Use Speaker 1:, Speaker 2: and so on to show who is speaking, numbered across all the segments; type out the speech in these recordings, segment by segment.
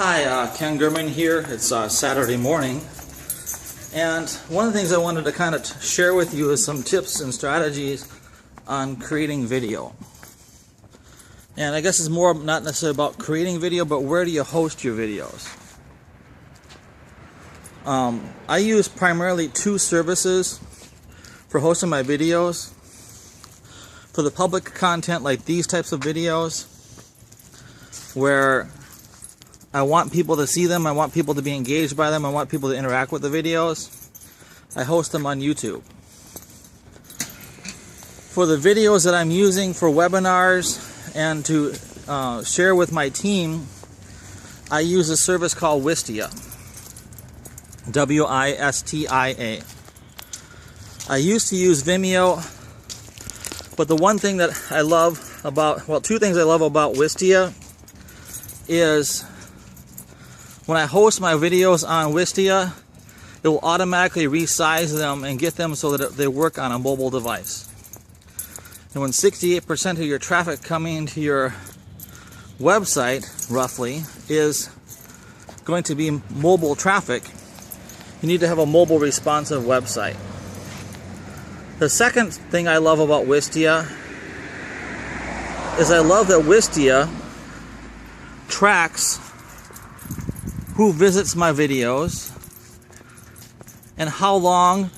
Speaker 1: Hi, Ken Gurman here. It's Saturday morning, and one of the things I wanted to kind of share with you is some tips and strategies on creating video. And I guess it's more not necessarily about creating video, but where do you host your videos? I use primarily two services for hosting my videos. For the public content like these types of videos, where I want people to see them, I want people to be engaged by them, I want people to interact with the videos, I host them on YouTube. For the videos that I'm using for webinars and to share with my team, I use a service called Wisia. W-I-S-T-I-A. I used to use Vimeo, but the one thing that I love about, well, two things I love about Wisia is when I host my videos on Wisia, it will automatically resize them and get them so that they work on a mobile device. And when 68% of your traffic coming to your website, roughly, is going to be mobile traffic, you need to have a mobile responsive website. The second thing I love about Wisia is I love that Wisia tracks who visits my videos and how long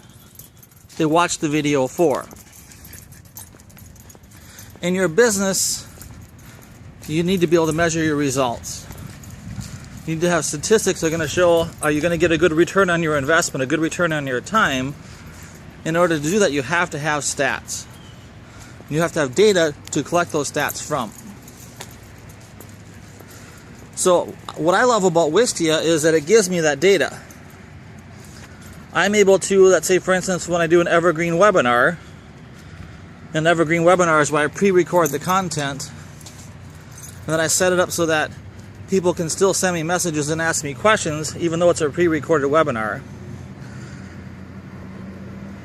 Speaker 1: they watch the video for. In your business, you need to be able to measure your results. You need to have statistics that are going to show, are you going to get a good return on your investment, a good return on your time. In order to do that, you have to have stats. You have to have data to collect those stats from. So what I love about Wisia is that it gives me that data. I'm able to, let's say for instance, when I do an evergreen webinar, an evergreen webinar is where I pre-record the content, and then I set it up so that people can still send me messages and ask me questions, even though it's a pre-recorded webinar.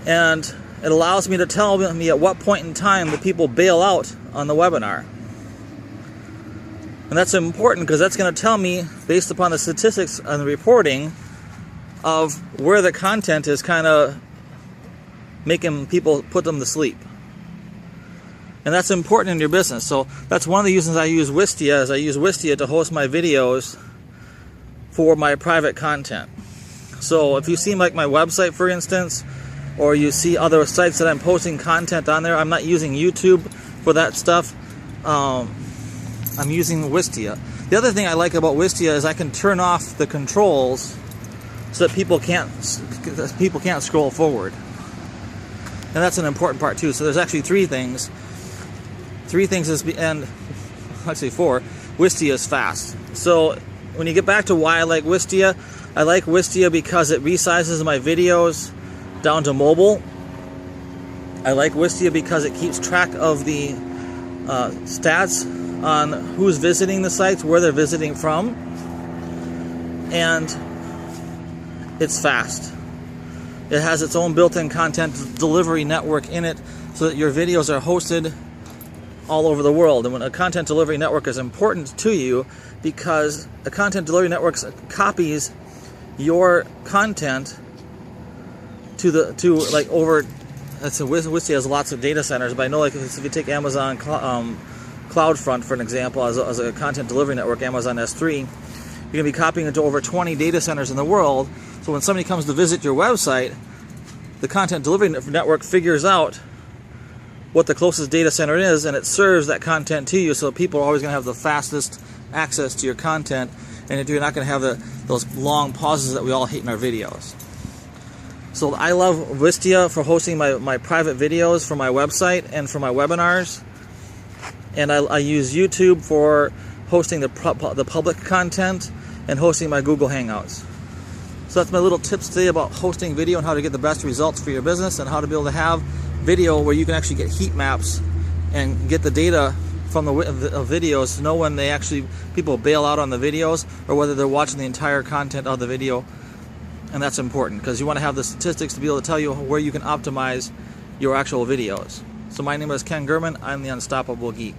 Speaker 1: And it allows me to tell me at what point in time the people bail out on the webinar. And that's important because that's going to tell me, based upon the statistics and the reporting, of where the content is kind of making people put them to sleep. And that's important in your business. So that's one of the reasons I use Wisia, is I use Wisia to host my videos for my private content. So if you see like my website, for instance, or you see other sites that I'm posting content on there, I'm not using YouTube for that stuff. I'm using Wisia. The other thing I like about Wisia is I can turn off the controls so that people can't scroll forward. And that's an important part too. So there's actually three things. And actually four. Wisia is fast. So when you get back to why I like Wisia, I like Wisia because it resizes my videos down to mobile. I like Wisia because it keeps track of the stats on who's visiting the sites, where they're visiting from, and it's fast. It has its own built-in content delivery network in it so that your videos are hosted all over the world. And when a content delivery network is important to you, because a content delivery network copies your content Wisia has lots of data centers, but I know, like, if you take Amazon CloudFront for an example, as a content delivery network, Amazon S3, you're going to be copying into over 20 data centers in the world. So when somebody comes to visit your website, the content delivery network figures out what the closest data center is, and it serves that content to you, so people are always going to have the fastest access to your content, and you're not going to have those long pauses that we all hate in our videos. So I love Wisia for hosting my private videos for my website and for my webinars. And I use YouTube for hosting the public content and hosting my Google Hangouts. So that's my little tips today about hosting video and how to get the best results for your business, and how to be able to have video where you can actually get heat maps and get the data from the videos to know when people bail out on the videos, or whether they're watching the entire content of the video. And that's important because you want to have the statistics to be able to tell you where you can optimize your actual videos. So my name is Ken Gurman. I'm the Unstoppable Geek.